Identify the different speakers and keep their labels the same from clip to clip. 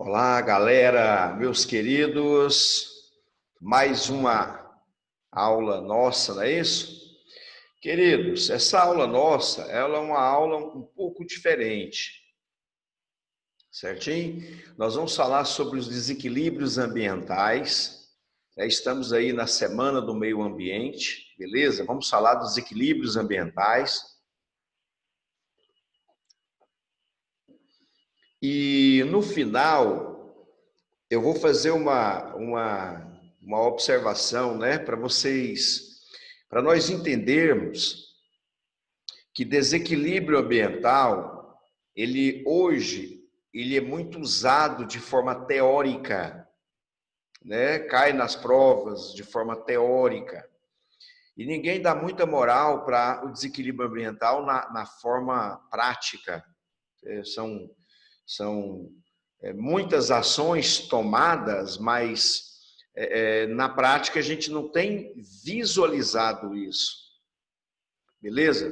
Speaker 1: Olá, galera, meus queridos, mais uma aula nossa, não é isso? Queridos, essa aula nossa, ela é uma aula um pouco diferente, certinho? Nós vamos falar sobre os desequilíbrios ambientais, estamos aí na Semana do Meio Ambiente, beleza? Vamos falar dos desequilíbrios ambientais. E no final, eu vou fazer uma observação, né, para nós entendermos que desequilíbrio ambiental, ele é muito usado de forma teórica, né, cai nas provas de forma teórica, e ninguém dá muita moral para o desequilíbrio ambiental na forma prática. São muitas ações tomadas, mas na prática a gente não tem visualizado isso, beleza?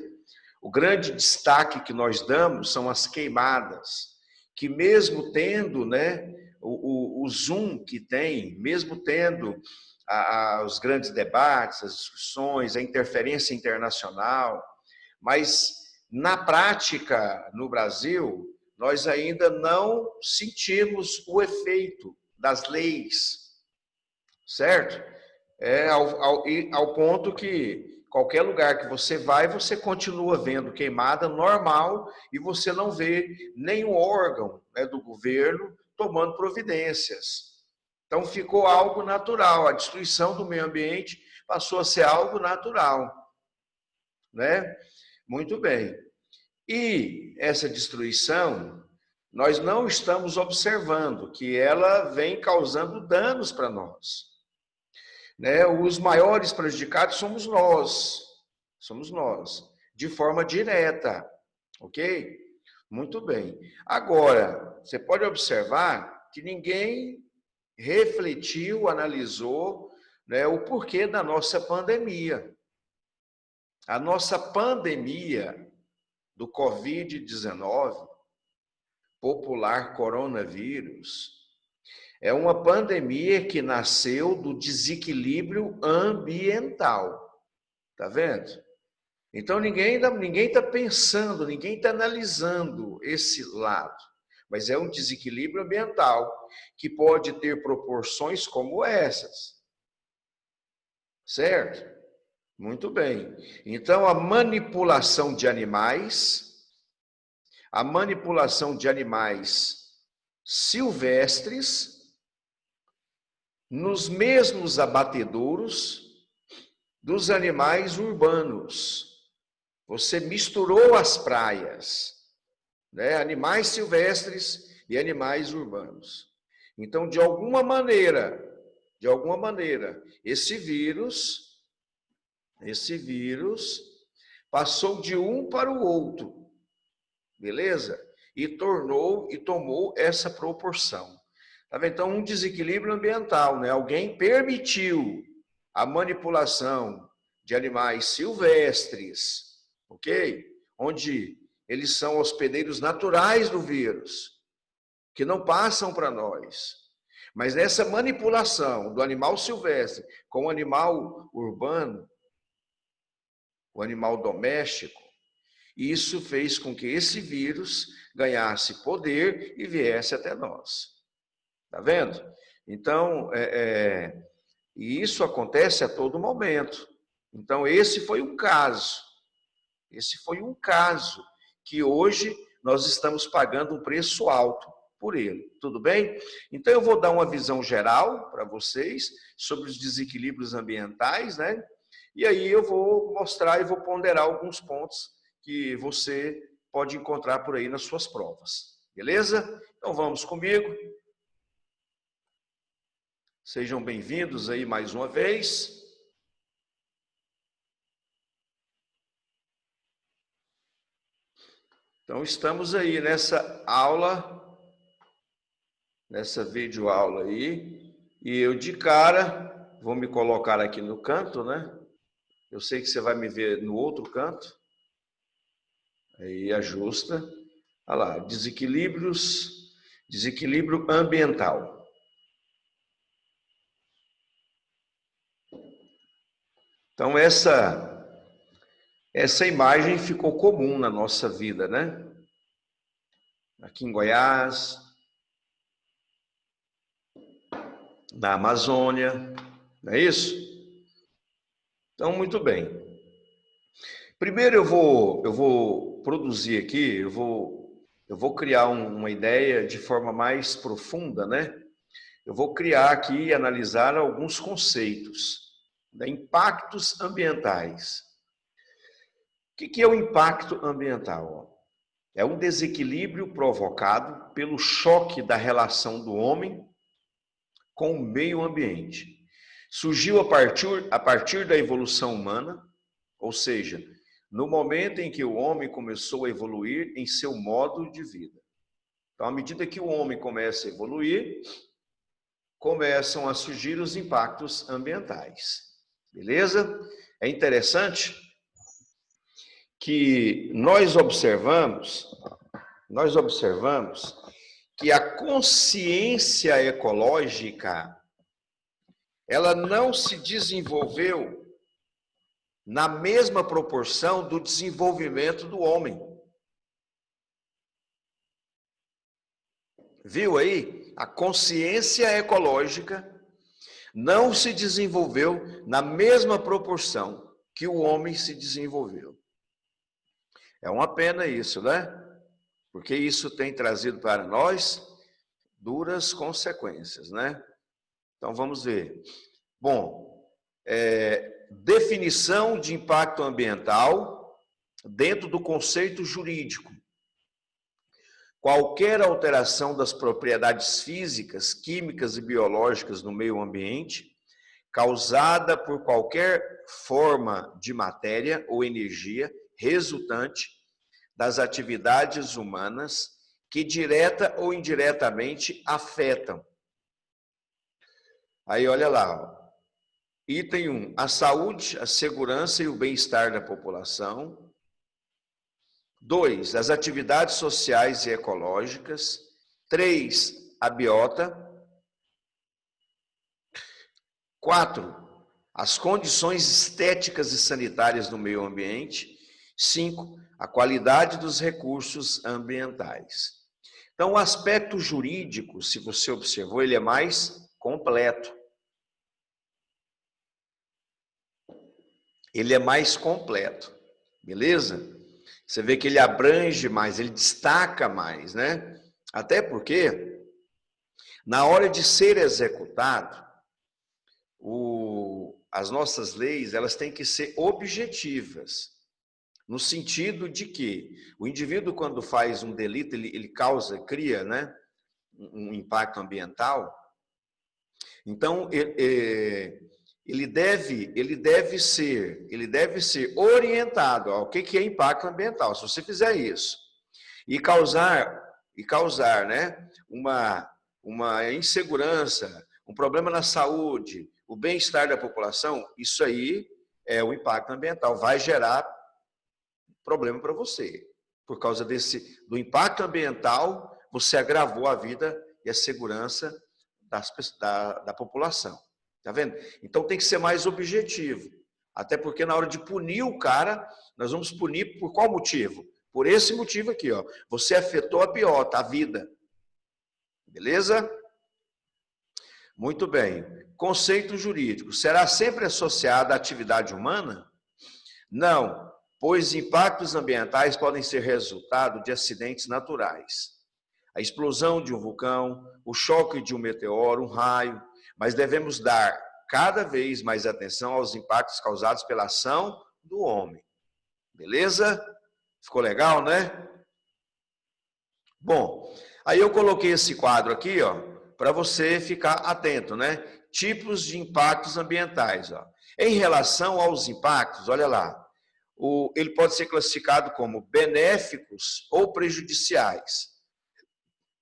Speaker 1: O grande destaque que nós damos são as queimadas, que mesmo tendo, né, o zoom que tem, mesmo tendo os grandes debates, as discussões, a interferência internacional, mas na prática, no Brasil, nós ainda não sentimos o efeito das leis, certo? Ao ponto que qualquer lugar que você vai, você continua vendo queimada normal e você não vê nenhum órgão, né, do governo tomando providências. Então ficou algo natural, a destruição do meio ambiente passou a ser algo natural, né? Muito bem. E essa destruição, nós não estamos observando que ela vem causando danos para nós, né? Os maiores prejudicados somos nós, de forma direta, ok? Muito bem. Agora, você pode observar que ninguém refletiu, analisou, né, o porquê da nossa pandemia. A nossa pandemia do Covid-19, popular coronavírus, é uma pandemia que nasceu do desequilíbrio ambiental. Tá vendo? Então ninguém está pensando, ninguém está analisando esse lado. Mas é um desequilíbrio ambiental que pode ter proporções como essas. Certo? Muito bem. Então a manipulação de animais silvestres nos mesmos abatedouros dos animais urbanos. Você misturou as praias, né? Animais silvestres e animais urbanos. Então, de alguma maneira, esse vírus passou de um para o outro, beleza? E tomou essa proporção. Tá vendo? Então, um desequilíbrio ambiental, né? Alguém permitiu a manipulação de animais silvestres, ok? Onde eles são hospedeiros naturais do vírus, que não passam para nós. Mas nessa manipulação do animal silvestre com o animal urbano, o animal doméstico, isso fez com que esse vírus ganhasse poder e viesse até nós. Tá vendo? Então, e isso acontece a todo momento. Então, esse foi um caso que hoje nós estamos pagando um preço alto por ele, tudo bem? Então, eu vou dar uma visão geral para vocês sobre os desequilíbrios ambientais, né? E aí eu vou mostrar e vou ponderar alguns pontos que você pode encontrar por aí nas suas provas, beleza? Então, vamos comigo. Sejam bem-vindos aí mais uma vez. Então, estamos aí nessa aula, nessa videoaula aí, e eu de cara vou me colocar aqui no canto, né? Eu sei que você vai me ver no outro canto. Aí ajusta. Olha lá, desequilíbrios Desequilíbrio ambiental. Então, essa imagem ficou comum na nossa vida, né? Aqui em Goiás, na Amazônia, não é isso? Então, muito bem. Primeiro eu vou produzir aqui, eu vou criar uma ideia de forma mais profunda, né? Eu vou criar aqui e analisar alguns conceitos, né? Impactos ambientais. O que é o impacto ambiental? É um desequilíbrio provocado pelo choque da relação do homem com o meio ambiente. Surgiu a partir da evolução humana, ou seja, no momento em que o homem começou a evoluir em seu modo de vida. Então, à medida que o homem começa a evoluir, começam a surgir os impactos ambientais. Beleza? É interessante que nós observamos que a consciência ecológica, ela não se desenvolveu na mesma proporção do desenvolvimento do homem. Viu aí? A consciência ecológica não se desenvolveu na mesma proporção que o homem se desenvolveu. É uma pena isso, né? Porque isso tem trazido para nós duras consequências, né? Então vamos ver. Bom, definição de impacto ambiental dentro do conceito jurídico. Qualquer alteração das propriedades físicas, químicas e biológicas no meio ambiente, causada por qualquer forma de matéria ou energia resultante das atividades humanas que direta ou indiretamente afetam. Aí olha lá, ó. Item 1, a saúde, a segurança e o bem-estar da população. 2, as atividades sociais e ecológicas. 3, a biota. 4, as condições estéticas e sanitárias do meio ambiente. 5, a qualidade dos recursos ambientais. Então, o aspecto jurídico, se você observou, ele é mais completo. Ele é mais completo, beleza? Você vê que ele abrange mais, ele destaca mais, né? Até porque, na hora de ser executado, as nossas leis, elas têm que ser objetivas, no sentido de que o indivíduo, quando faz um delito, ele cria, né, um impacto ambiental. Então, ele deve ser orientado ao que é impacto ambiental. Se você fizer isso e causar, né, uma insegurança, um problema na saúde, o bem-estar da população, isso aí é o impacto ambiental, vai gerar problema para você. Por causa do impacto ambiental, você agravou a vida e a segurança da população. Tá vendo? Então tem que ser mais objetivo. Até porque na hora de punir o cara, nós vamos punir por qual motivo? Por esse motivo aqui, ó. Você afetou a biota, a vida. Beleza? Muito bem. Conceito jurídico. Será sempre associado à atividade humana? Não, pois impactos ambientais podem ser resultado de acidentes naturais. A explosão de um vulcão, o choque de um meteoro, um raio, mas devemos dar cada vez mais atenção aos impactos causados pela ação do homem. Beleza? Ficou legal, né? Bom, aí eu coloquei esse quadro aqui, ó, para você ficar atento, né? Tipos de impactos ambientais, ó. Em relação aos impactos, olha lá, ele pode ser classificado como benéficos ou prejudiciais,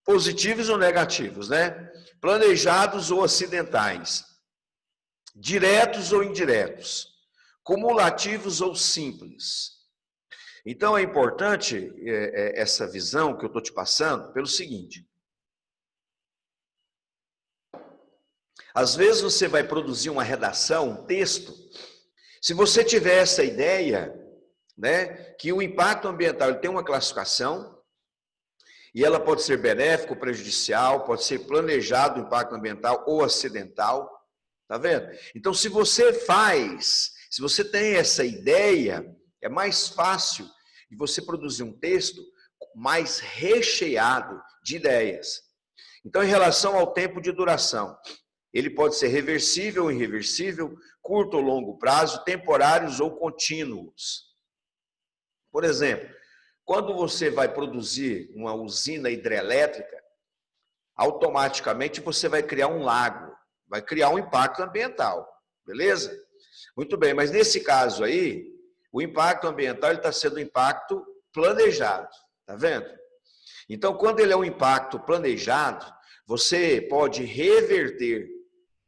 Speaker 1: positivos ou negativos, né? Planejados ou acidentais, diretos ou indiretos, cumulativos ou simples. Então é importante essa visão que eu estou te passando pelo seguinte: Às vezes você vai produzir uma redação, um texto, se você tiver essa ideia, né, que o impacto ambiental ele tem uma classificação, e ela pode ser benéfica ou prejudicial, pode ser planejado o impacto ambiental ou acidental, tá vendo? Então, se você tem essa ideia, é mais fácil de você produzir um texto mais recheado de ideias. Então, em relação ao tempo de duração, ele pode ser reversível ou irreversível, curto ou longo prazo, temporários ou contínuos. Por exemplo, quando você vai produzir uma usina hidrelétrica, automaticamente você vai criar um lago, vai criar um impacto ambiental, beleza? Muito bem, mas nesse caso aí, o impacto ambiental está sendo um impacto planejado, tá vendo? Então, quando ele é um impacto planejado, você pode reverter,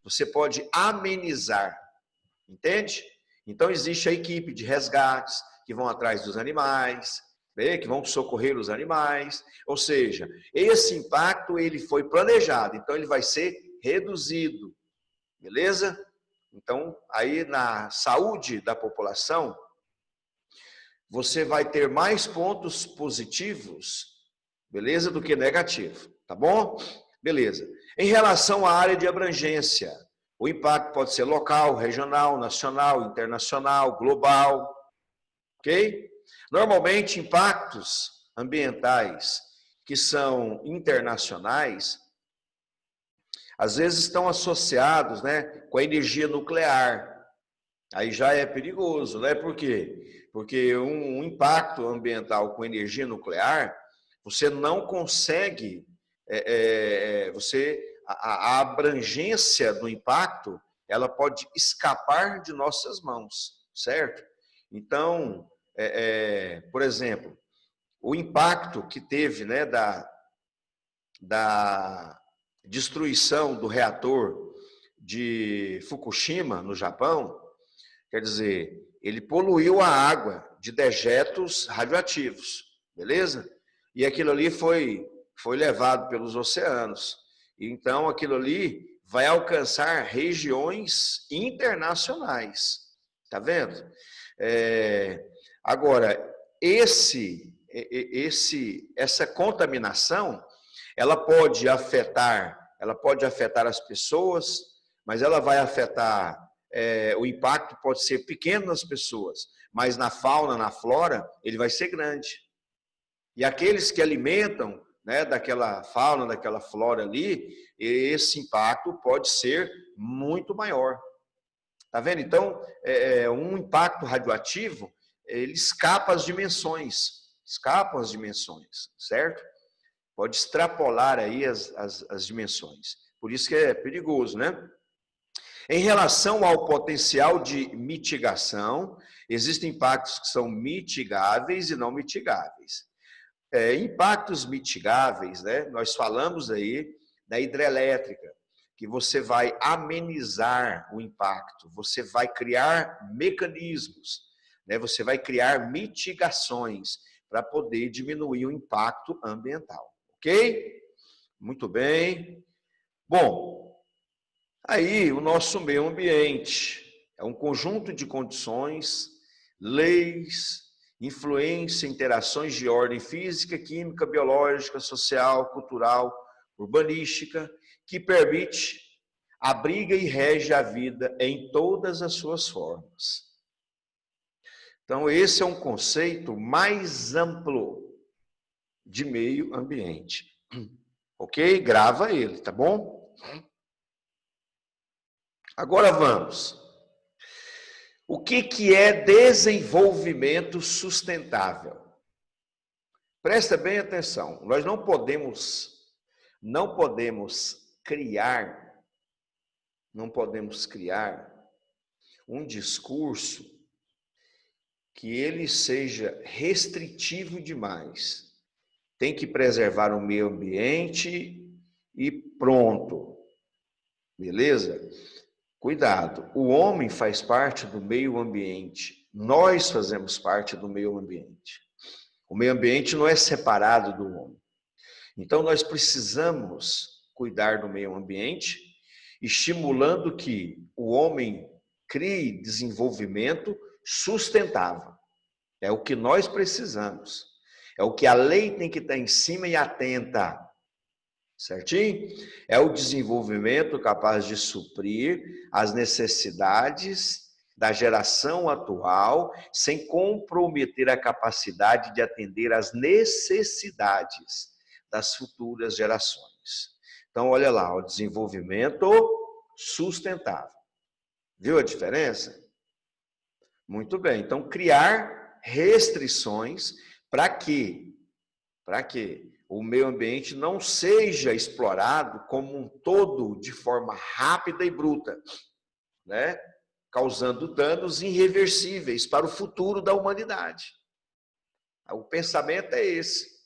Speaker 1: você pode amenizar, entende? Então, existe a equipe de resgates que vão atrás dos animais, que vão socorrer os animais, ou seja, esse impacto ele foi planejado, então ele vai ser reduzido, beleza? Então, aí na saúde da população, você vai ter mais pontos positivos, beleza, do que negativo, tá bom? Beleza. Em relação à área de abrangência, o impacto pode ser local, regional, nacional, internacional, global, ok? Normalmente, impactos ambientais que são internacionais, às vezes estão associados, né, com a energia nuclear. Aí já é perigoso, né? Por quê? Porque um impacto ambiental com energia nuclear, você não consegue, a abrangência do impacto, ela pode escapar de nossas mãos, certo? Então, por exemplo, o impacto que teve, né, da destruição do reator de Fukushima, no Japão, quer dizer, ele poluiu a água de dejetos radioativos, beleza? E aquilo ali foi levado pelos oceanos. Então, aquilo ali vai alcançar regiões internacionais, tá vendo? Agora, essa contaminação, ela pode afetar as pessoas, mas ela vai afetar, o impacto pode ser pequeno nas pessoas, mas na fauna, na flora, ele vai ser grande. E aqueles que alimentam, né, daquela fauna, daquela flora ali, esse impacto pode ser muito maior. Tá vendo? Então, um impacto radioativo, ele escapa as dimensões, certo? Pode extrapolar aí as dimensões. Por isso que é perigoso, né? Em relação ao potencial de mitigação, existem impactos que são mitigáveis e não mitigáveis. Impactos mitigáveis, né? Nós falamos aí da hidrelétrica, que você vai amenizar o impacto, você vai criar mecanismos, né? Você vai criar mitigações para poder diminuir o impacto ambiental, ok? Muito bem. Bom, aí o nosso meio ambiente é um conjunto de condições, leis, influência, interações de ordem física, química, biológica, social, cultural, urbanística, que permite, abriga e rege a vida em todas as suas formas. Então, esse é um conceito mais amplo de meio ambiente. Ok? Grava ele, tá bom? Agora vamos. O que é desenvolvimento sustentável? Presta bem atenção. Nós não podemos criar um discurso que ele seja restritivo demais. Tem que preservar o meio ambiente e pronto. Beleza? Cuidado, o homem faz parte do meio ambiente. Nós fazemos parte do meio ambiente. O meio ambiente não é separado do homem. Então, nós precisamos cuidar do meio ambiente estimulando que o homem crie desenvolvimento sustentável. É o que nós precisamos. É o que a lei tem que estar em cima e atenta. Certinho? É o desenvolvimento capaz de suprir as necessidades da geração atual, sem comprometer a capacidade de atender às necessidades das futuras gerações. Então, olha lá, o desenvolvimento sustentável. Viu a diferença? Muito bem. Então, criar restrições para quê? Para quê? O meio ambiente não seja explorado como um todo de forma rápida e bruta, né? Causando danos irreversíveis para o futuro da humanidade. O pensamento é esse.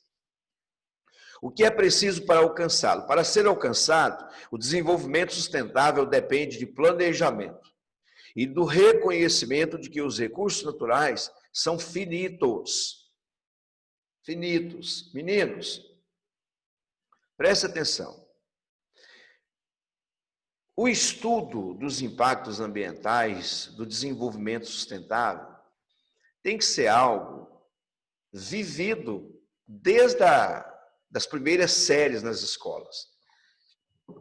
Speaker 1: O que é preciso para alcançá-lo? Para ser alcançado, o desenvolvimento sustentável depende de planejamento e do reconhecimento de que os recursos naturais são finitos. Finitos. Meninos, preste atenção. O estudo dos impactos ambientais do desenvolvimento sustentável tem que ser algo vivido desde das primeiras séries nas escolas.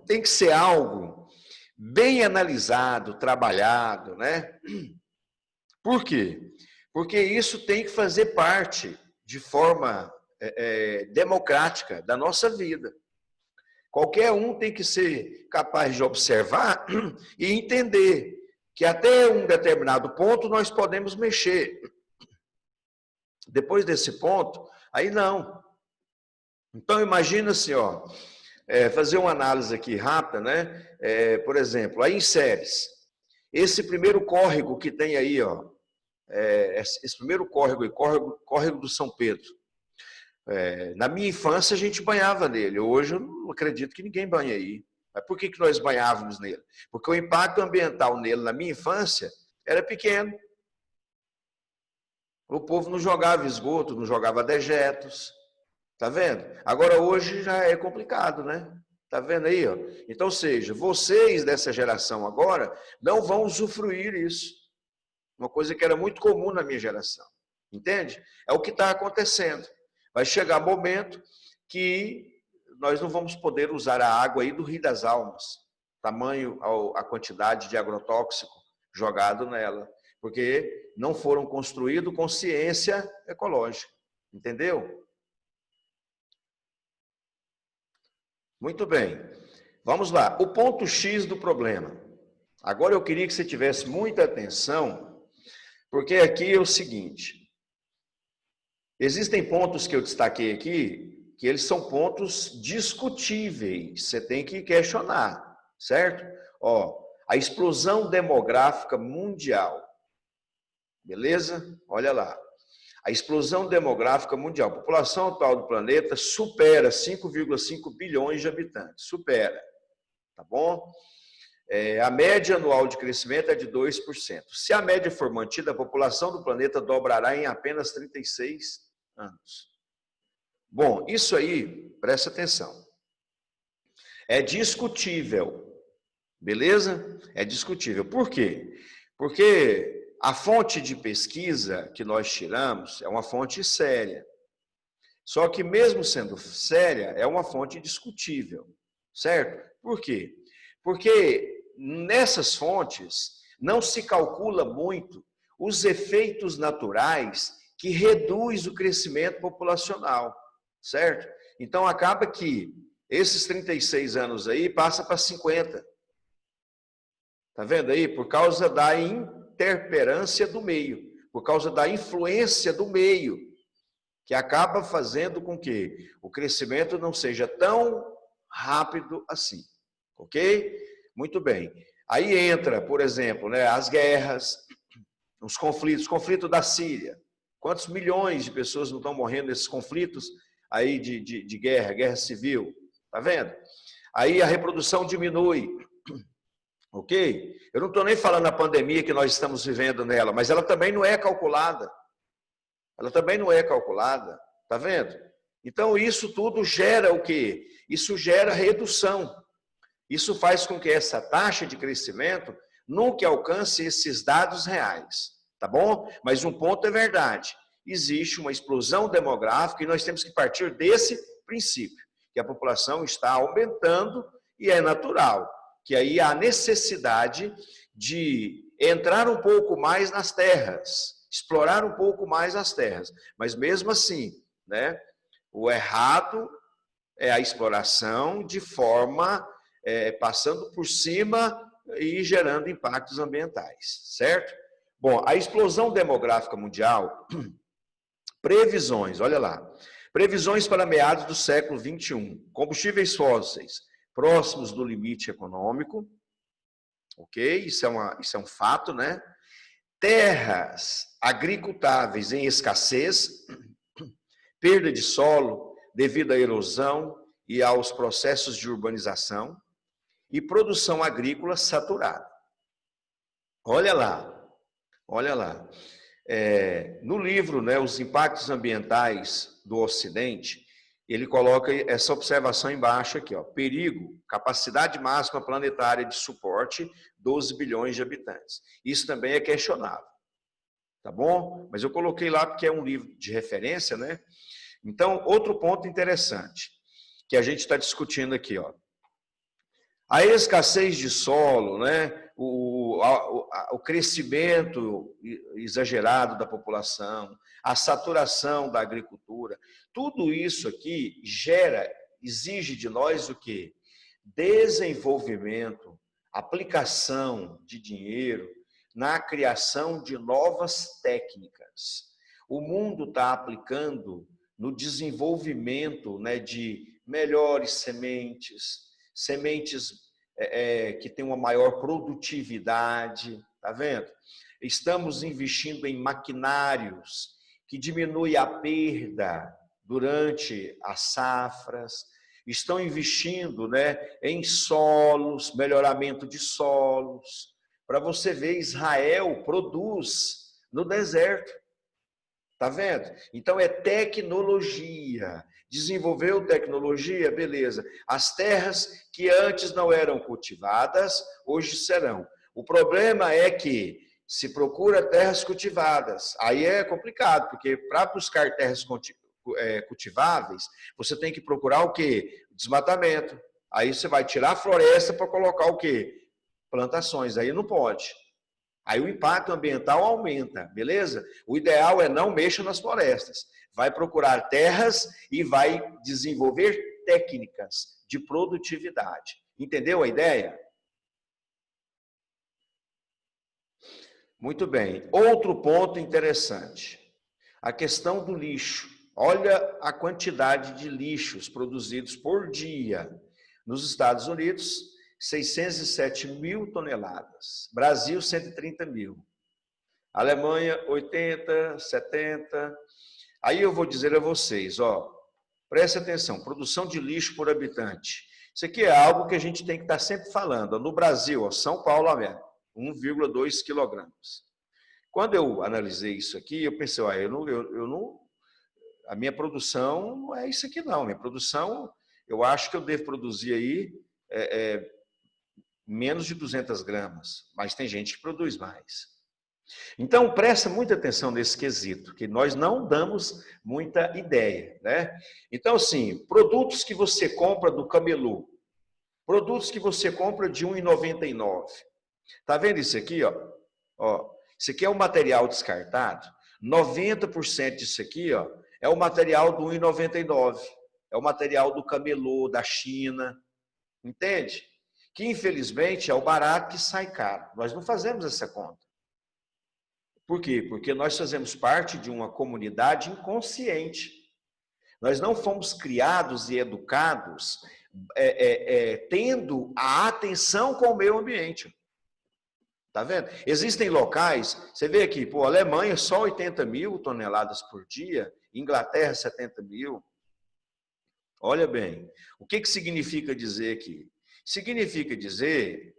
Speaker 1: Tem que ser algo bem analisado, trabalhado, né? Por quê? Porque isso tem que fazer parte de forma democrática da nossa vida. Qualquer um tem que ser capaz de observar e entender que até um determinado ponto nós podemos mexer. Depois desse ponto, aí não. Então, imagina assim, ó, fazer uma análise aqui rápida, né? Por exemplo, aí em Ceres, esse primeiro córrego que tem aí, ó, esse primeiro córrego aí, córrego do São Pedro. Na minha infância a gente banhava nele, hoje eu não acredito que ninguém banhe aí. Mas por que nós banhávamos nele? Porque o impacto ambiental nele na minha infância era pequeno. O povo não jogava esgoto, não jogava dejetos, tá vendo? Agora hoje já é complicado, né? Tá vendo aí, ó? Então, ou seja, vocês dessa geração agora não vão usufruir isso. Uma coisa que era muito comum na minha geração, entende? É o que está acontecendo. Vai chegar momento que nós não vamos poder usar a água aí do Rio das Almas, tamanho a quantidade de agrotóxico jogado nela, porque não foram construídos consciência ecológica, entendeu? Muito bem, vamos lá. O ponto X do problema. Agora eu queria que você tivesse muita atenção, porque aqui é o seguinte, existem pontos que eu destaquei aqui, que eles são pontos discutíveis, você tem que questionar, certo? Ó, a explosão demográfica mundial, beleza? Olha lá. A explosão demográfica mundial, a população atual do planeta supera 5,5 bilhões de habitantes, supera, tá bom? A média anual de crescimento é de 2%. Se a média for mantida, a população do planeta dobrará em apenas 36 anos. Bom, isso aí, presta atenção, é discutível, beleza? É discutível. Por quê? Porque a fonte de pesquisa que nós tiramos é uma fonte séria. Só que mesmo sendo séria, é uma fonte discutível, certo? Por quê? Porque nessas fontes não se calcula muito os efeitos naturais que reduz o crescimento populacional, certo? Então acaba que esses 36 anos aí passa para 50. Tá vendo aí? Por causa da interferência do meio, por causa da influência do meio, que acaba fazendo com que o crescimento não seja tão rápido assim, ok? Muito bem. Aí entra, por exemplo, né, as guerras, os conflitos, conflito da Síria. Quantos milhões de pessoas não estão morrendo nesses conflitos aí de guerra, guerra civil? Tá vendo? Aí a reprodução diminui, ok? Eu não estou nem falando da pandemia que nós estamos vivendo nela, mas ela também não é calculada. Ela também não é calculada, tá vendo? Então isso tudo gera o quê? Isso gera redução. Isso faz com que essa taxa de crescimento nunca alcance esses dados reais, tá bom? Mas um ponto é verdade, existe uma explosão demográfica e nós temos que partir desse princípio, que a população está aumentando e é natural, que aí há necessidade de entrar um pouco mais nas terras, explorar um pouco mais as terras, mas mesmo assim, né, o errado é a exploração de forma passando por cima e gerando impactos ambientais, certo? Bom, a explosão demográfica mundial, previsões, olha lá, previsões para meados do século XXI, combustíveis fósseis próximos do limite econômico, ok? Isso é um fato, né? Terras agricultáveis em escassez, perda de solo devido à erosão e aos processos de urbanização, e produção agrícola saturada. Olha lá, olha lá. No livro, né, Os Impactos Ambientais do Ocidente, ele coloca essa observação embaixo aqui, ó, perigo, capacidade máxima planetária de suporte, 12 bilhões de habitantes. Isso também é questionável, tá bom? Mas eu coloquei lá porque é um livro de referência, né? Então, outro ponto interessante que a gente está discutindo aqui, ó. A escassez de solo, né? O crescimento exagerado da população, a saturação da agricultura, tudo isso aqui exige de nós o quê? Desenvolvimento, aplicação de dinheiro na criação de novas técnicas. O mundo está aplicando no desenvolvimento, né, de melhores sementes que têm uma maior produtividade, tá vendo? Estamos investindo em maquinários que diminuem a perda durante as safras, estão investindo, né, em solos, melhoramento de solos. Para você ver, Israel produz no deserto. Tá vendo? Então é tecnologia. Desenvolveu tecnologia, beleza. As terras que antes não eram cultivadas, hoje serão. O problema é que se procura terras cultivadas. Aí é complicado, porque para buscar terras cultiváveis, você tem que procurar o quê? Desmatamento. Aí você vai tirar a floresta para colocar o quê? Plantações. Aí não pode. Aí o impacto ambiental aumenta, beleza? O ideal é não mexer nas florestas. Vai procurar terras e vai desenvolver técnicas de produtividade. Entendeu a ideia? Muito bem. Outro ponto interessante. A questão do lixo. Olha a quantidade de lixos produzidos por dia. Nos Estados Unidos, 607 mil toneladas. Brasil, 130 mil. Alemanha, 80, 70. Aí eu vou dizer a vocês, ó, preste atenção, produção de lixo por habitante. Isso aqui é algo que a gente tem que estar sempre falando. No Brasil, ó, São Paulo, 1,2 quilogramas. Quando eu analisei isso aqui, eu pensei, ó, a minha produção não é isso aqui não. Minha produção, eu acho que eu devo produzir aí menos de 200 gramas, mas tem gente que produz mais. Então, presta muita atenção nesse quesito, que nós não damos muita ideia, né? Então, assim, produtos que você compra do camelô, produtos que você compra de R$ 1,99. Tá vendo isso aqui, ó? Ó, isso aqui é um material descartado. 90% disso aqui, ó, é o material do R$ 1,99. É o material do camelô, da China. Entende? Que, infelizmente, é o barato que sai caro. Nós não fazemos essa conta. Por quê? Porque nós fazemos parte de uma comunidade inconsciente. Nós não fomos criados e educados tendo a atenção com o meio ambiente. Tá vendo? Existem locais, você vê aqui, pô, Alemanha só 80 mil toneladas por dia, Inglaterra 70 mil. Olha bem, o que significa dizer aqui? Significa dizer,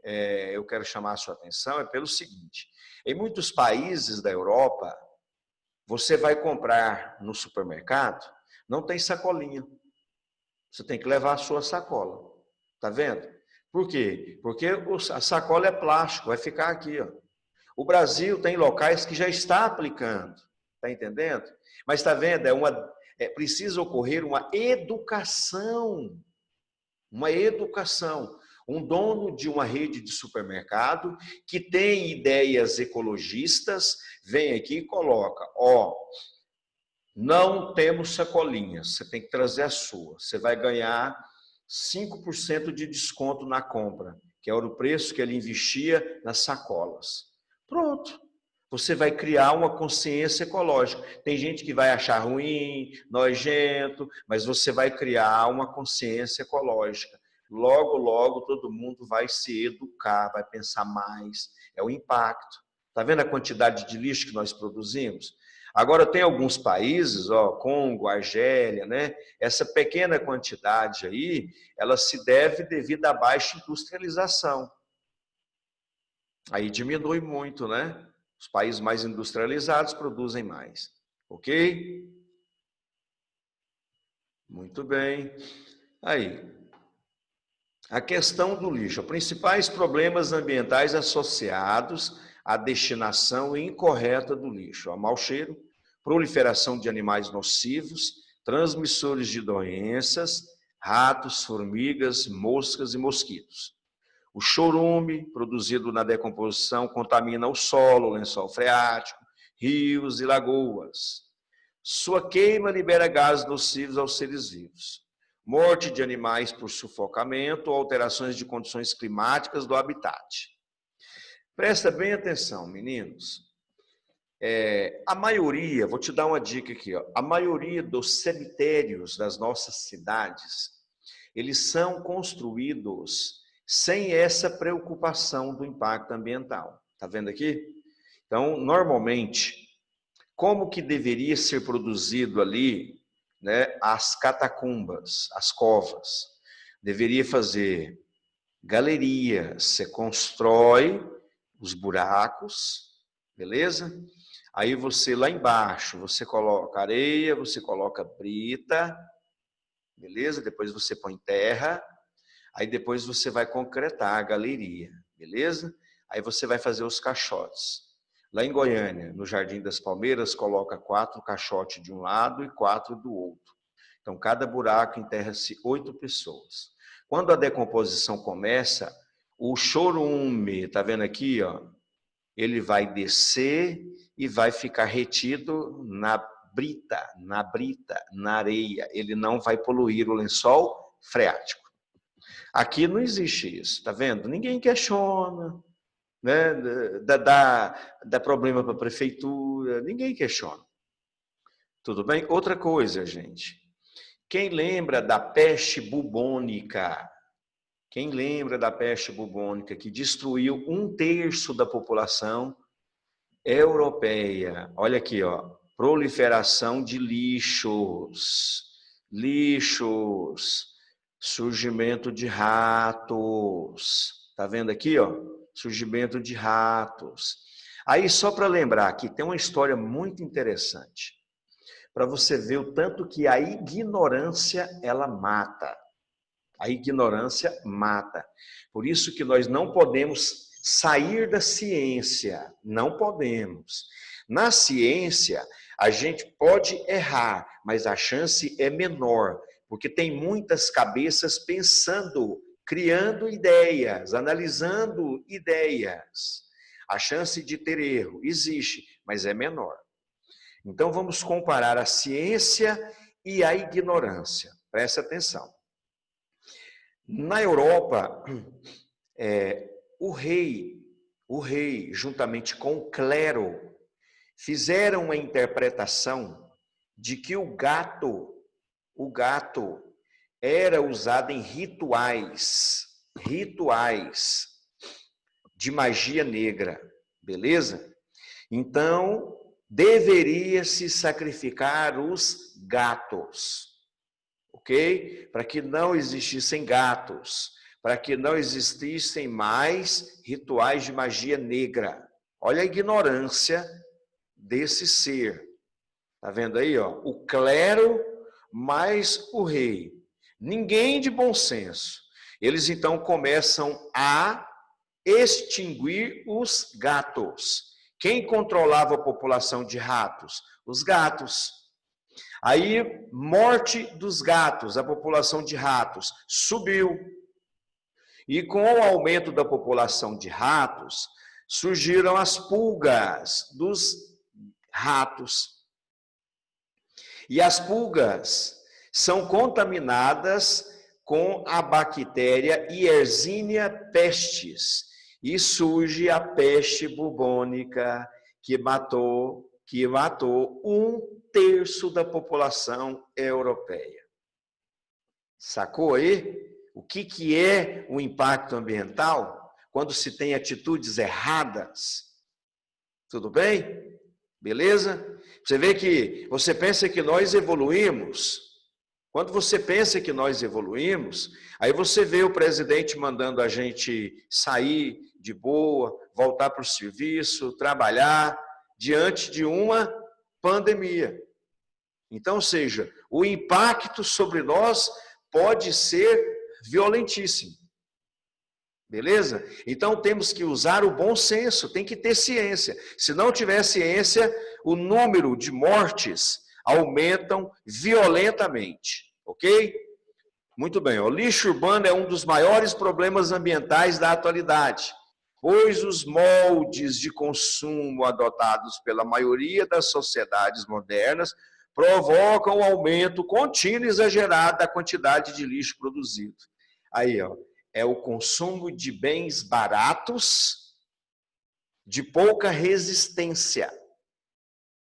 Speaker 1: eu quero chamar a sua atenção, é pelo seguinte, em muitos países da Europa, você vai comprar no supermercado, não tem sacolinha. Você tem que levar a sua sacola. Tá vendo? Por quê? Porque a sacola é plástico, vai ficar aqui, ó. O Brasil tem locais que já está aplicando, está entendendo? Mas está vendo, precisa ocorrer uma educação. Uma educação. Um dono de uma rede de supermercado que tem ideias ecologistas, vem aqui e coloca, ó, não temos sacolinhas, você tem que trazer a sua. Você vai ganhar 5% de desconto na compra, que era o preço que ele investia nas sacolas. Pronto. Você vai criar uma consciência ecológica. Tem gente que vai achar ruim, nojento, mas você vai criar uma consciência ecológica. Logo, logo, todo mundo vai se educar, vai pensar mais. É o impacto. Está vendo a quantidade de lixo que nós produzimos? Agora, tem alguns países, ó, Congo, Argélia, né? Essa pequena quantidade aí, ela se deve devido à baixa industrialização. Aí diminui muito, né? Os países mais industrializados produzem mais. Ok? Muito bem. Aí, a questão do lixo. Os principais problemas ambientais associados à destinação incorreta do lixo. Mau cheiro, proliferação de animais nocivos, transmissores de doenças, ratos, formigas, moscas e mosquitos. O chorume, produzido na decomposição, contamina o solo, o lençol freático, rios e lagoas. Sua queima libera gases nocivos aos seres vivos. Morte de animais por sufocamento ou alterações de condições climáticas do habitat. Presta bem atenção, meninos. A maioria, vou te dar uma dica aqui, ó, a maioria dos cemitérios das nossas cidades, eles são construídos sem essa preocupação do impacto ambiental. Está vendo aqui? Então, normalmente, como que deveria ser produzido ali, né, as catacumbas, as covas? Deveria fazer galeria, você constrói os buracos, beleza? Aí você lá embaixo, você coloca areia, você coloca brita, beleza? Depois você põe terra, aí depois você vai concretar a galeria, beleza? Aí você vai fazer os caixotes. Lá em Goiânia, no Jardim das Palmeiras, coloca 4 caixotes de um lado e 4 do outro. Então, cada buraco enterra-se 8 pessoas. Quando a decomposição começa, o chorume, tá vendo aqui, ó? Ele vai descer e vai ficar retido na brita, na areia. Ele não vai poluir o lençol freático. Aqui não existe isso, tá vendo? Ninguém questiona, né? Dá problema para a prefeitura, ninguém questiona. Tudo bem? Outra coisa, gente. Quem lembra da peste bubônica? Quem lembra da peste bubônica que destruiu 1/3 da população europeia? Olha aqui, ó, proliferação de lixos, surgimento de ratos. Tá vendo aqui, ó? Surgimento de ratos. Aí, só para lembrar que tem uma história muito interessante, para você ver o tanto que a ignorância, ela mata. A ignorância mata. Por isso que nós não podemos sair da ciência, não podemos. Na ciência, a gente pode errar, mas a chance é menor, porque tem muitas cabeças pensando, criando ideias, analisando ideias. A chance de ter erro existe, mas é menor. Então, vamos comparar a ciência e a ignorância. Presta atenção. Na Europa, o rei, juntamente com o clero, fizeram uma interpretação de que o gato era usado em rituais de magia negra, beleza? Então, deveria se sacrificar os gatos, ok? Para que não existissem gatos, para que não existissem mais rituais de magia negra. Olha a ignorância desse ser. Tá vendo aí, ó? O clero mais o rei. Ninguém de bom senso. Eles então começam a extinguir os gatos. Quem controlava a população de ratos? Os gatos. Aí, morte dos gatos, a população de ratos subiu. E com o aumento da população de ratos, surgiram as pulgas dos ratos. E as pulgas são contaminadas com a bactéria Yersinia pestis. E surge a peste bubônica que matou 1/3 da população europeia. Sacou aí? O que é o impacto ambiental? Quando se tem atitudes erradas. Tudo bem? Beleza? Você vê que você pensa que nós evoluímos. Quando você pensa que nós evoluímos, aí você vê o presidente mandando a gente sair de boa, voltar para o serviço, trabalhar, diante de uma pandemia. Então, ou seja, o impacto sobre nós pode ser violentíssimo. Beleza? Então temos que usar o bom senso, tem que ter ciência. Se não tiver ciência, o número de mortes aumentam violentamente, ok? Muito bem, o lixo urbano é um dos maiores problemas ambientais da atualidade, pois os moldes de consumo adotados pela maioria das sociedades modernas provocam um aumento contínuo e exagerado da quantidade de lixo produzido. Aí, ó, é o consumo de bens baratos, de pouca resistência.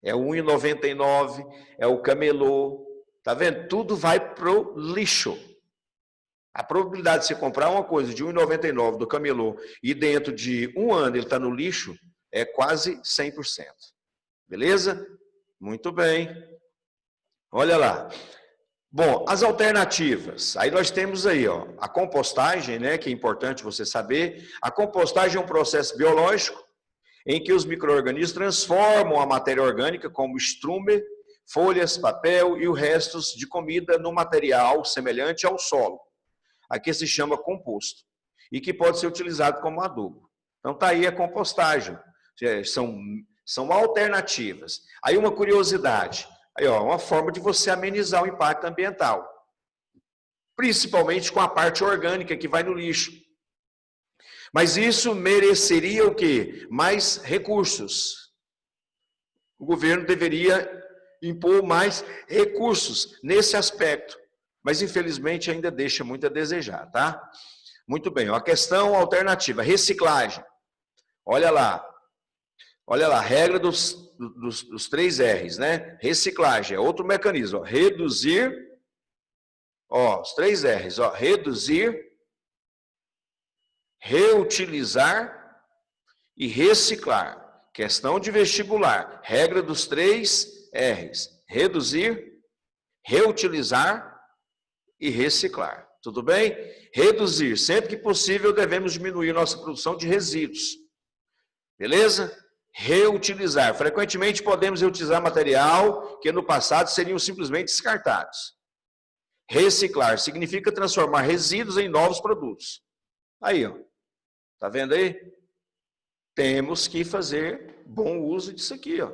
Speaker 1: É o 1,99, é o camelô, tá vendo? Tudo vai pro lixo. A probabilidade de você comprar uma coisa de 1,99 do camelô e dentro de um ano ele está no lixo é quase 100%. Beleza? Muito bem. Olha lá. Bom, as alternativas. Aí nós temos aí, ó, a compostagem, né, que é importante você saber. A compostagem é um processo biológico em que os micro-organismos transformam a matéria orgânica, como estrume, folhas, papel e os restos de comida no material semelhante ao solo. Aqui se chama composto e que pode ser utilizado como adubo. Então tá aí a compostagem. São alternativas. Aí uma curiosidade. Aí, ó, uma forma de você amenizar o impacto ambiental. Principalmente com a parte orgânica que vai no lixo. Mas isso mereceria o quê? Mais recursos. O governo deveria impor mais recursos nesse aspecto. Mas, infelizmente, ainda deixa muito a desejar, tá? Muito bem, ó, a questão alternativa, reciclagem. Olha lá. Olha lá, regra dos 3 R's, né? Reciclagem, é outro mecanismo. Ó. Reduzir, ó, os 3 R's, ó. Reduzir, reutilizar e reciclar. Questão de vestibular, regra dos 3 R's. Reduzir, reutilizar e reciclar. Tudo bem? Reduzir, sempre que possível devemos diminuir nossa produção de resíduos. Beleza? Reutilizar. Frequentemente podemos reutilizar material que no passado seriam simplesmente descartados. Reciclar significa transformar resíduos em novos produtos. Aí, ó. Tá vendo aí? Temos que fazer bom uso disso aqui, ó.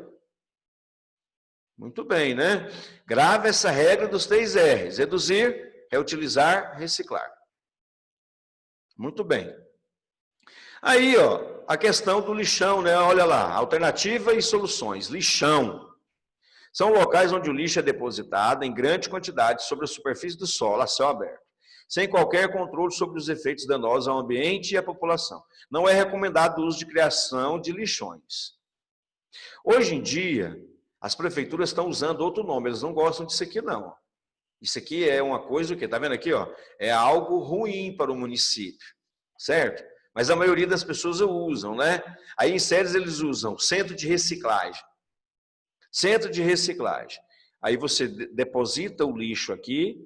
Speaker 1: Muito bem, né? Grave essa regra dos 3 R's. Reduzir, reutilizar, reciclar. Muito bem. Aí, ó, a questão do lixão, né? Olha lá, alternativa e soluções. Lixão. São locais onde o lixo é depositado em grande quantidade sobre a superfície do solo, a céu aberto, sem qualquer controle sobre os efeitos danosos ao ambiente e à população. Não é recomendado o uso de criação de lixões. Hoje em dia, as prefeituras estão usando outro nome, eles não gostam disso aqui não. Isso aqui é uma coisa, o que tá vendo aqui, ó? É algo ruim para o município, certo? Mas a maioria das pessoas usam, né? Aí em Ceres eles usam centro de reciclagem. Centro de reciclagem. Aí você deposita o lixo aqui,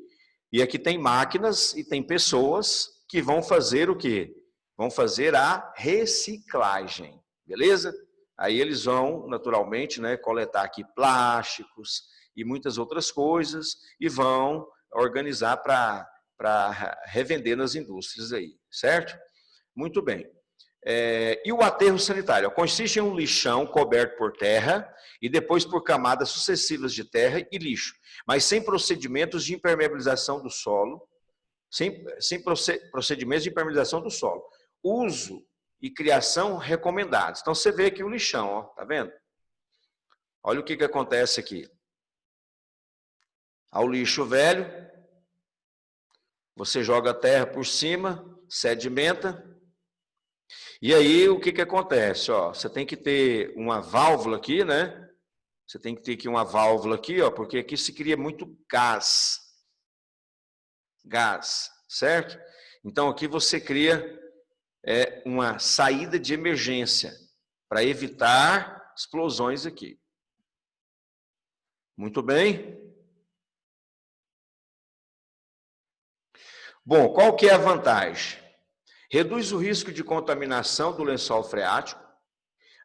Speaker 1: e aqui tem máquinas e tem pessoas que vão fazer o quê? Vão fazer a reciclagem, beleza? Aí eles vão, naturalmente, né, coletar aqui plásticos e muitas outras coisas e vão organizar para para revender nas indústrias aí, certo? Muito bem. E o aterro sanitário? Consiste em um lixão coberto por terra e depois por camadas sucessivas de terra e lixo, mas sem procedimentos de impermeabilização do solo, sem procedimentos de impermeabilização do solo. Uso e criação recomendados. Então, você vê aqui o lixão, ó, tá vendo? Olha o que acontece aqui. Ao lixo velho, você joga a terra por cima, sedimenta, e aí o que acontece? Ó, você tem que ter uma válvula aqui, né? Você tem que ter aqui uma válvula aqui, ó, porque aqui se cria muito gás. Gás, certo? Então aqui você cria uma saída de emergência para evitar explosões aqui. Muito bem. Bom, qual que é a vantagem? Reduz o risco de contaminação do lençol freático,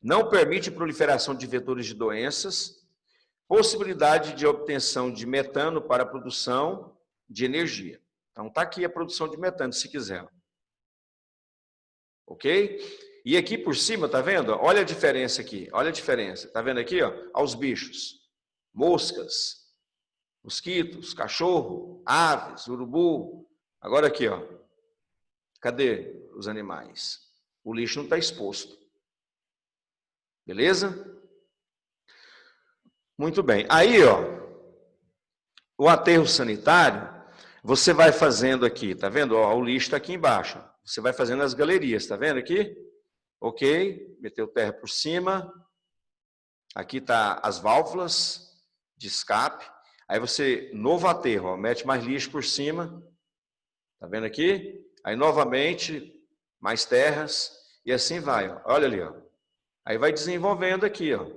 Speaker 1: não permite proliferação de vetores de doenças, possibilidade de obtenção de metano para a produção de energia. Então, está aqui a produção de metano, se quiser. Ok? E aqui por cima, tá vendo? Olha a diferença aqui, olha a diferença. Tá vendo aqui, ó? Aos bichos. Moscas, mosquitos, cachorro, aves, urubu. Agora aqui, ó. Cadê os animais? O lixo não está exposto. Beleza? Muito bem. Aí, ó, o aterro sanitário, você vai fazendo aqui, tá vendo? Ó, o lixo está aqui embaixo. Você vai fazendo as galerias, tá vendo aqui? Ok, meteu terra por cima. Aqui tá as válvulas de escape. Aí você, novo aterro, ó, mete mais lixo por cima. Tá vendo aqui? Aí novamente, mais terras. E assim vai, ó. Olha ali, ó. Aí vai desenvolvendo aqui, ó.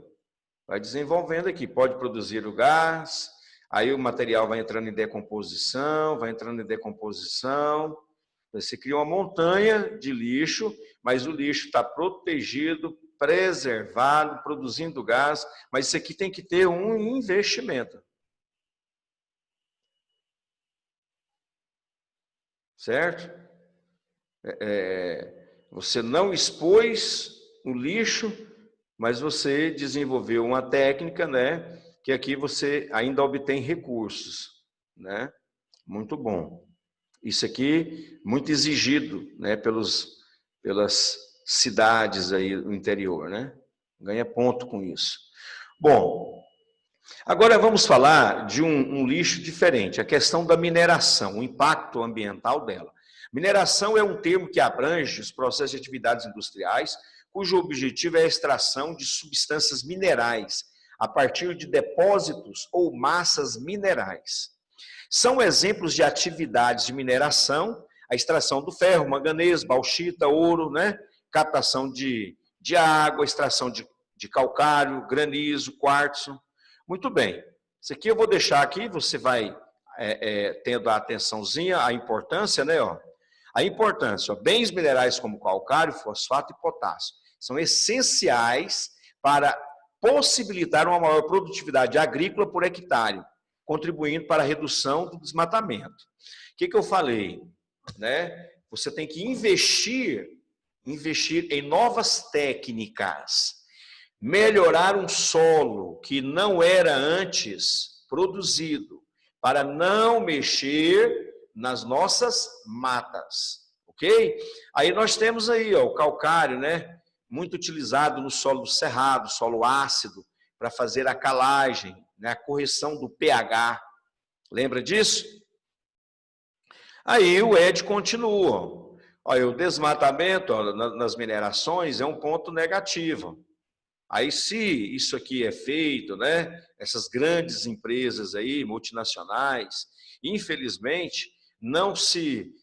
Speaker 1: Vai desenvolvendo aqui. Pode produzir o gás. Aí o material vai entrando em decomposição, vai entrando em decomposição. Você cria uma montanha de lixo, mas o lixo está protegido, preservado, produzindo gás, mas isso aqui tem que ter um investimento. Certo? Você não expôs o lixo, mas você desenvolveu uma técnica, né, que aqui você ainda obtém recursos, né? Muito bom. Isso aqui muito exigido, né, pelas cidades aí do interior, né? Ganha ponto com isso. Bom, agora vamos falar de um lixo diferente, a questão da mineração, o impacto ambiental dela. Mineração é um termo que abrange os processos de atividades industriais, cujo objetivo é a extração de substâncias minerais a partir de depósitos ou massas minerais. São exemplos de atividades de mineração, a extração do ferro, manganês, bauxita, ouro, né? Captação de água, extração de calcário, granizo, quartzo. Muito bem. Isso aqui eu vou deixar aqui, você vai tendo a atençãozinha, a importância, né? Ó. A importância, ó, bens minerais como calcário, fosfato e potássio, são essenciais para possibilitar uma maior produtividade agrícola por hectare, contribuindo para a redução do desmatamento. O que eu falei? Né? Você tem que investir em novas técnicas, melhorar um solo que não era antes produzido, para não mexer nas nossas matas, ok? Aí nós temos aí, ó, o calcário, né? Muito utilizado no solo do cerrado, solo ácido, para fazer a calagem, né? A correção do pH. Lembra disso? Aí o ED continua. Olha, o desmatamento, ó, nas minerações é um ponto negativo. Aí, se isso aqui é feito, né? Essas grandes empresas aí, multinacionais, infelizmente, não se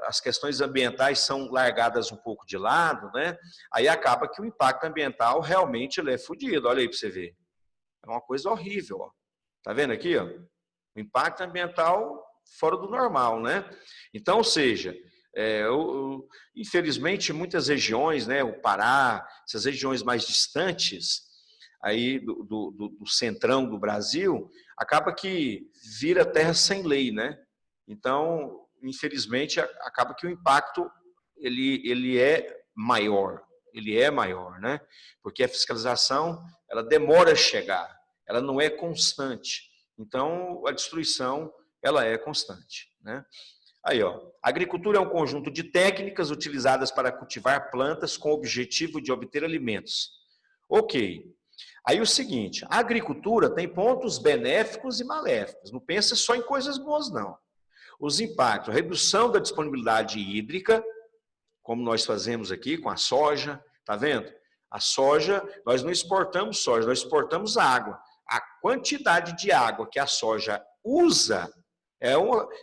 Speaker 1: as questões ambientais são largadas um pouco de lado, né? Aí acaba que o impacto ambiental realmente ele é fodido. Olha aí para você ver. É uma coisa horrível, ó. Tá vendo aqui, ó? O impacto ambiental fora do normal, né? Então, ou seja, infelizmente, muitas regiões, né, o Pará, essas regiões mais distantes aí do centrão do Brasil, acaba que vira terra sem lei, né? Então, infelizmente, acaba que o impacto ele é maior. Ele é maior, né? Porque a fiscalização, ela demora a chegar, ela não é constante. Então, a destruição, ela é constante, né? Aí, ó, a agricultura é um conjunto de técnicas utilizadas para cultivar plantas com o objetivo de obter alimentos. Ok. Aí o seguinte, a agricultura tem pontos benéficos e maléficos. Não pensa só em coisas boas, não. Os impactos, a redução da disponibilidade hídrica, como nós fazemos aqui com a soja, tá vendo? A soja, nós não exportamos soja, nós exportamos água. A quantidade de água que a soja usa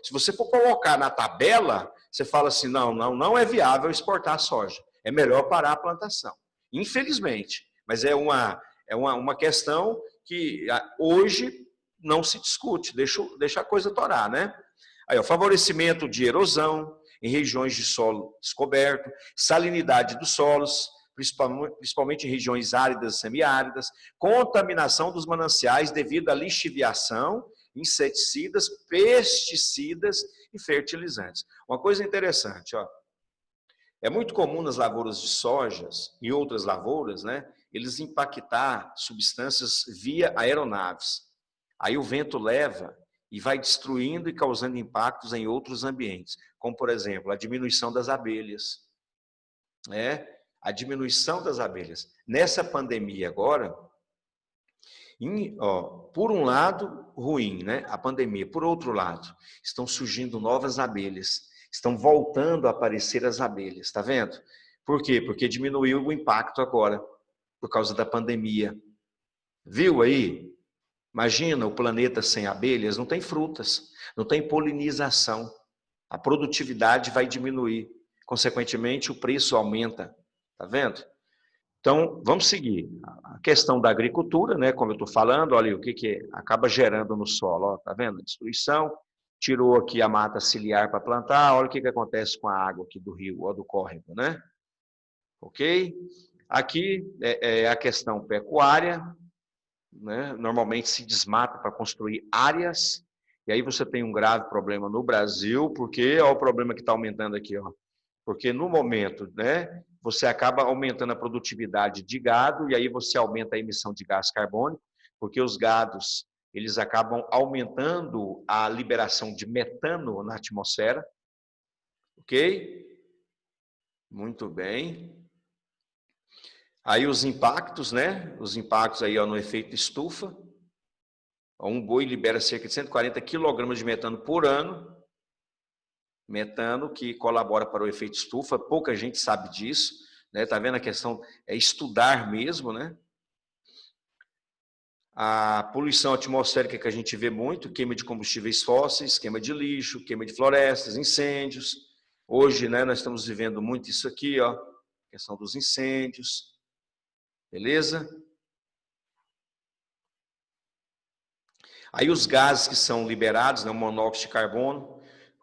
Speaker 1: se você for colocar na tabela, você fala assim, não é viável exportar a soja. É melhor parar a plantação. Infelizmente, mas é uma questão que hoje não se discute, deixa a coisa torar, né? Aí, ó, favorecimento de erosão em regiões de solo descoberto, salinidade dos solos, principalmente em regiões áridas e semiáridas, contaminação dos mananciais devido à lixiviação, inseticidas, pesticidas e fertilizantes. Uma coisa interessante, ó, é muito comum nas lavouras de sojas e outras lavouras, né, eles impactar substâncias via aeronaves. Aí o vento leva e vai destruindo e causando impactos em outros ambientes, como, por exemplo, a diminuição das abelhas. A diminuição das abelhas. Nessa pandemia agora, por um lado, ruim, né? A pandemia. Por outro lado, estão surgindo novas abelhas. Estão voltando a aparecer as abelhas, tá vendo? Por quê? Porque diminuiu o impacto agora, por causa da pandemia. Viu aí? Imagina o planeta sem abelhas, não tem frutas, não tem polinização. A produtividade vai diminuir. Consequentemente, o preço aumenta. Tá vendo? Então, vamos seguir. A questão da agricultura, né, como eu estou falando, olha o que acaba gerando no solo, ó, tá vendo? Destruição, tirou aqui a mata ciliar para plantar, olha o que acontece com a água aqui do rio, ou do córrego, né? Ok? Aqui é a questão pecuária, né? Normalmente se desmata para construir áreas, e aí você tem um grave problema no Brasil, porque olha o problema que está aumentando aqui, ó. Porque no momento, né, você acaba aumentando a produtividade de gado e aí você aumenta a emissão de gás carbônico, porque os gados, eles acabam aumentando a liberação de metano na atmosfera. Ok? Muito bem. Aí os impactos, né? Os impactos aí ó, no efeito estufa. Um boi libera cerca de 140 quilogramas de metano por ano. Metano que colabora para o efeito estufa, pouca gente sabe disso, né? Tá vendo a questão é estudar mesmo, né? A poluição atmosférica que a gente vê muito, queima de combustíveis fósseis, queima de lixo, queima de florestas, incêndios. Hoje, né, nós estamos vivendo muito isso aqui, ó, questão dos incêndios. Beleza? Aí os gases que são liberados, né, o monóxido de carbono,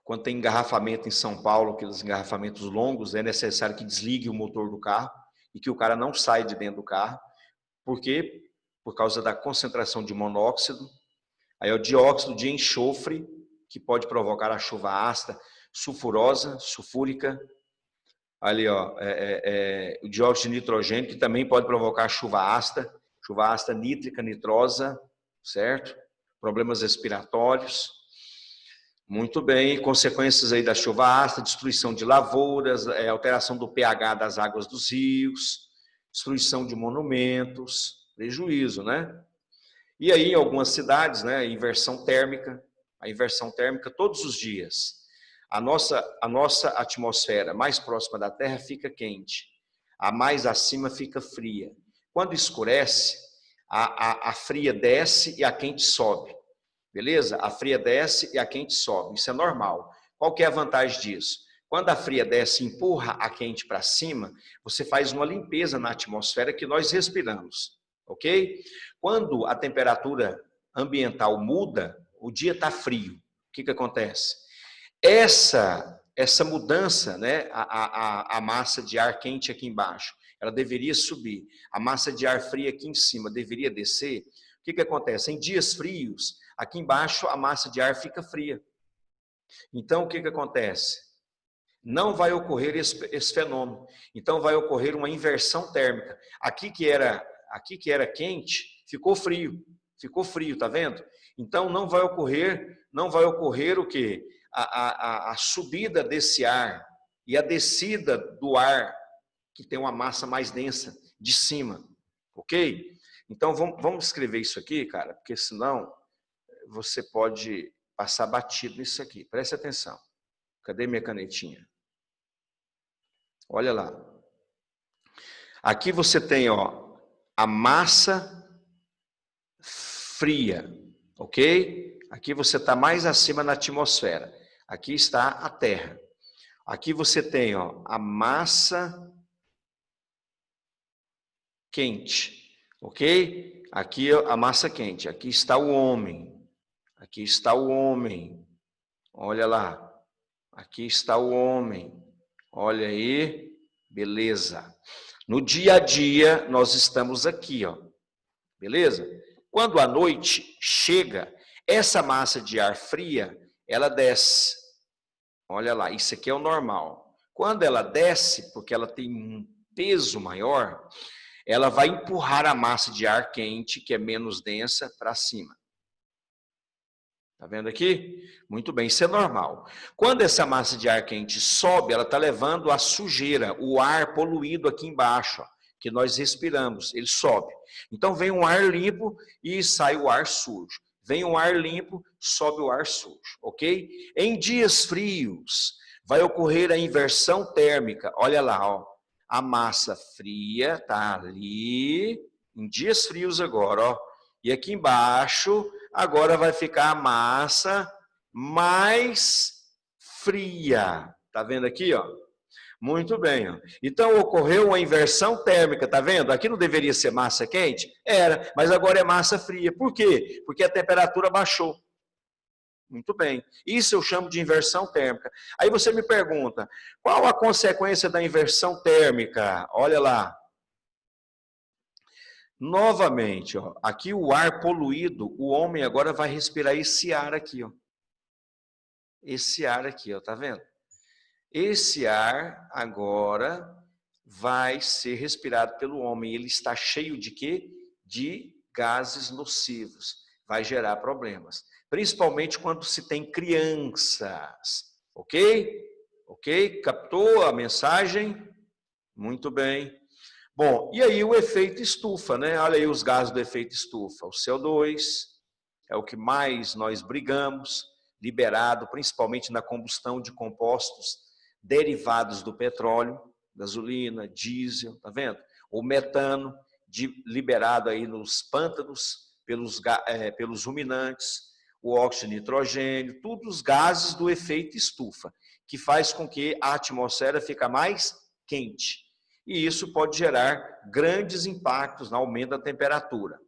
Speaker 1: quando tem engarrafamento em São Paulo, aqueles engarrafamentos longos, é necessário que desligue o motor do carro e que o cara não saia de dentro do carro. Por quê? Por causa da concentração de monóxido. Aí é o dióxido de enxofre, que pode provocar a chuva ácida, sulfurosa, sulfúrica. Ali, ó, o dióxido de nitrogênio, que também pode provocar chuva ácida nítrica, nitrosa, certo? Problemas respiratórios. Muito bem, consequências aí da chuva ácida, destruição de lavouras, alteração do pH das águas dos rios, destruição de monumentos, prejuízo, né? E aí, em algumas cidades, né, a inversão térmica todos os dias. A nossa atmosfera mais próxima da Terra fica quente, a mais acima fica fria. Quando escurece, a fria desce e a quente sobe. Beleza? A fria desce e a quente sobe. Isso é normal. Qual que é a vantagem disso? Quando a fria desce e empurra a quente para cima, você faz uma limpeza na atmosfera que nós respiramos. Ok? Quando a temperatura ambiental muda, o dia está frio. O que acontece? Essa mudança, né, a massa de ar quente aqui embaixo, ela deveria subir. A massa de ar fria aqui em cima deveria descer. O que acontece? Em dias frios, aqui embaixo a massa de ar fica fria. Então, o que acontece? Não vai ocorrer esse fenômeno. Então, vai ocorrer uma inversão térmica. Aqui que era quente, ficou frio, tá vendo? Então, não vai ocorrer o quê? A subida desse ar e a descida do ar, que tem uma massa mais densa, de cima, ok? Então, vamos escrever isso aqui, cara, porque senão você pode passar batido nisso aqui. Preste atenção. Cadê minha canetinha? Olha lá. Aqui você tem, ó, a massa fria, ok? Aqui você está mais acima na atmosfera. Aqui está a Terra. Aqui você tem, ó, a massa quente, ok? Aqui a massa quente. Aqui está o homem. Aqui está o homem. Olha lá. Aqui está o homem. Olha aí. Beleza. No dia a dia, nós estamos aqui, ó. Beleza? Quando a noite chega, essa massa de ar fria, ela desce. Olha lá, isso aqui é o normal. Quando ela desce, porque ela tem um peso maior, ela vai empurrar a massa de ar quente, que é menos densa, para cima. Tá vendo aqui? Muito bem, isso é normal. Quando essa massa de ar quente sobe, ela está levando a sujeira, o ar poluído aqui embaixo, ó, que nós respiramos, ele sobe. Então vem um ar limpo e sai o ar sujo. Vem um ar limpo, sobe o ar sujo, ok? Em dias frios, vai ocorrer a inversão térmica. Olha lá, ó, a massa fria tá ali, em dias frios agora, ó. E aqui embaixo, agora vai ficar a massa mais fria. Tá vendo aqui, ó? Muito bem, ó. Então ocorreu uma inversão térmica, tá vendo? Aqui não deveria ser massa quente? Era, mas agora é massa fria. Por quê? Porque a temperatura baixou. Muito bem. Isso eu chamo de inversão térmica. Aí você me pergunta, qual a consequência da inversão térmica? Olha lá. Novamente, ó, aqui o ar poluído, o homem agora vai respirar esse ar aqui, ó. Esse ar aqui, ó, tá vendo? Esse ar agora vai ser respirado pelo homem. Ele está cheio de quê? De gases nocivos. Vai gerar problemas. Principalmente quando se tem crianças. Ok? Ok? Captou a mensagem? Muito bem. Bom, e aí o efeito estufa, né? Olha aí os gases do efeito estufa. O CO2 é o que mais nós brigamos, liberado principalmente na combustão de compostos derivados do petróleo, gasolina, diesel, tá vendo? O metano, liberado aí nos pântanos, pelos ruminantes, o óxido de nitrogênio, todos os gases do efeito estufa, que faz com que a atmosfera fique mais quente. E isso pode gerar grandes impactos no aumento da temperatura.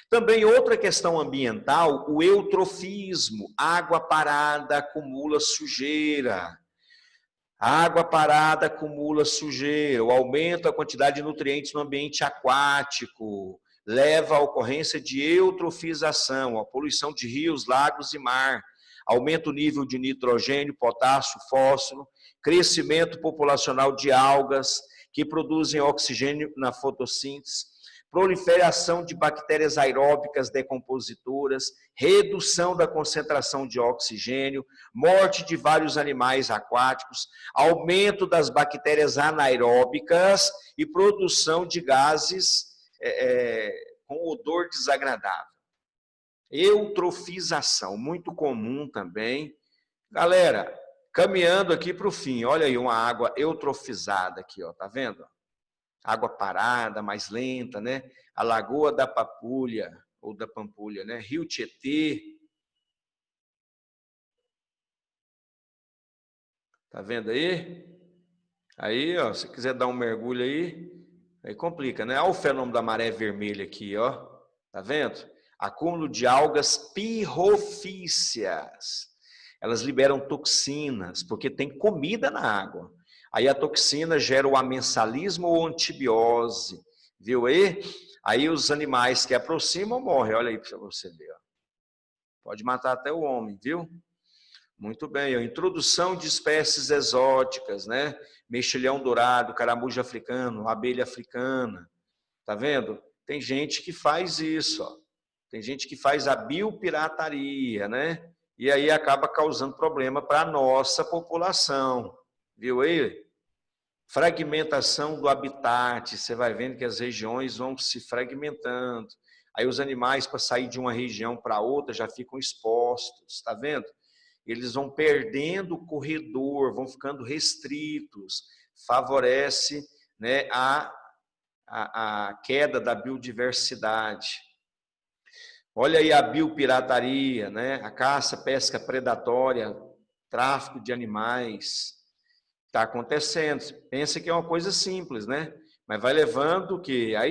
Speaker 1: Também outra questão ambiental, o eutrofismo. Água parada acumula sujeira. Água parada acumula sujeira. O aumento da quantidade de nutrientes no ambiente aquático leva à ocorrência de eutrofização, a poluição de rios, lagos e mar. Aumenta o nível de nitrogênio, potássio, fósforo, crescimento populacional de algas, que produzem oxigênio na fotossíntese, proliferação de bactérias aeróbicas decompositoras, redução da concentração de oxigênio, morte de vários animais aquáticos, aumento das bactérias anaeróbicas e produção de gases com odor desagradável. Eutrofização, muito comum também. Galera, caminhando aqui para o fim, olha aí uma água eutrofizada aqui, ó, tá vendo? Água parada, mais lenta, né? A Lagoa da Pampulha, ou da Pampulha, né? Rio Tietê. Tá vendo aí? Aí, ó, se quiser dar um mergulho aí complica, né? Olha o fenômeno da maré vermelha aqui, ó. Tá vendo? Acúmulo de algas pirrofíceas. Elas liberam toxinas, porque tem comida na água. Aí a toxina gera o amensalismo ou antibiose, viu aí? Aí os animais que aproximam morrem, olha aí para você ver. Ó. Pode matar até o homem, viu? Muito bem, a introdução de espécies exóticas, né? Mexilhão dourado, caramujo africano, abelha africana. Tá vendo? Tem gente que faz isso, ó. Tem gente que faz a biopirataria, né? E aí acaba causando problema para a nossa população. Viu aí? Fragmentação do habitat, você vai vendo que as regiões vão se fragmentando. Aí os animais, para sair de uma região para outra, já ficam expostos, tá vendo? Eles vão perdendo o corredor, vão ficando restritos, favorece, né, a queda da biodiversidade. Olha aí a biopirataria, né? A caça, pesca predatória, tráfico de animais, está acontecendo. Pensa que é uma coisa simples, né? Mas vai levando que a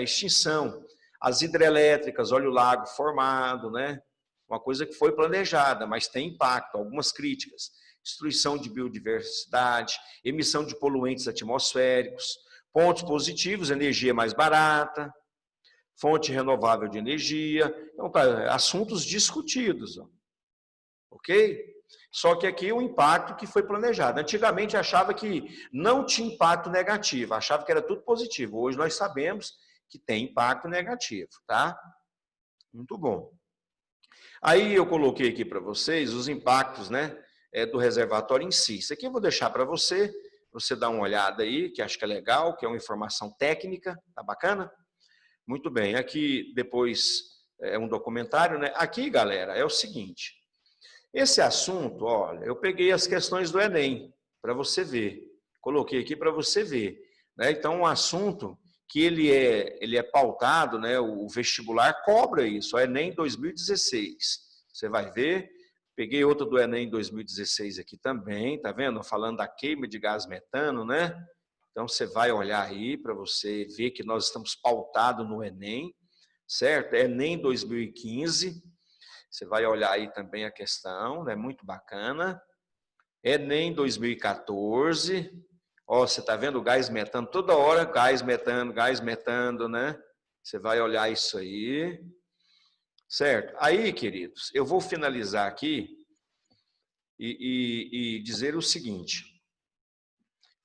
Speaker 1: extinção, as hidrelétricas, olha o lago formado, né? Uma coisa que foi planejada, mas tem impacto, algumas críticas. Destruição de biodiversidade, emissão de poluentes atmosféricos, pontos positivos, energia mais barata, fonte renovável de energia. Então, tá, assuntos discutidos, ó. Ok? Só que aqui o impacto que foi planejado. Antigamente achava que não tinha impacto negativo, achava que era tudo positivo. Hoje nós sabemos que tem impacto negativo, tá? Muito bom. Aí eu coloquei aqui para vocês os impactos, né, do reservatório em si. Isso aqui eu vou deixar para você dar uma olhada aí, que acho que é legal, que é uma informação técnica, tá bacana? Muito bem, aqui depois é um documentário, né? Aqui, galera, é o seguinte, esse assunto, olha, eu peguei as questões do Enem, para você ver, coloquei aqui para você ver, né? Então, um assunto que ele é pautado, né? O vestibular cobra isso, o Enem 2016, você vai ver, peguei outro do Enem 2016 aqui também, tá vendo? Falando da queima de gás metano, né? Então, você vai olhar aí para você ver que nós estamos pautados no Enem, certo? Enem 2015, você vai olhar aí também a questão, né? Muito bacana. Enem 2014, ó, você está vendo o gás metano, toda hora gás metano, né? Você vai olhar isso aí, certo? Aí, queridos, eu vou finalizar aqui e dizer o seguinte,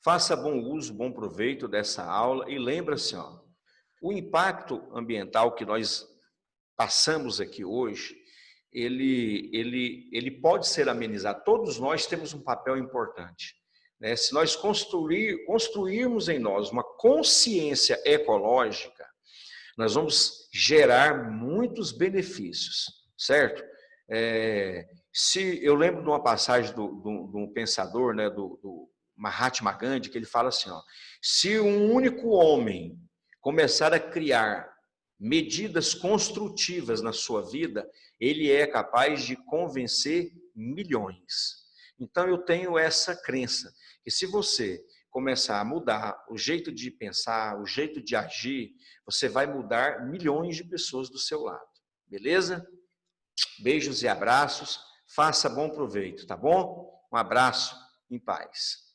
Speaker 1: faça bom uso, bom proveito dessa aula e lembra-se, ó, o impacto ambiental que nós passamos aqui hoje, ele pode ser amenizado. Todos nós temos um papel importante, né? Se nós construirmos em nós uma consciência ecológica, nós vamos gerar muitos benefícios, certo? Se eu lembro de uma passagem de um pensador, né, do Mahatma Gandhi, que ele fala assim, ó, se um único homem começar a criar medidas construtivas na sua vida, ele é capaz de convencer milhões. Então eu tenho essa crença, que se você começar a mudar o jeito de pensar, o jeito de agir, você vai mudar milhões de pessoas do seu lado. Beleza? Beijos e abraços. Faça bom proveito, tá bom? Um abraço, em paz.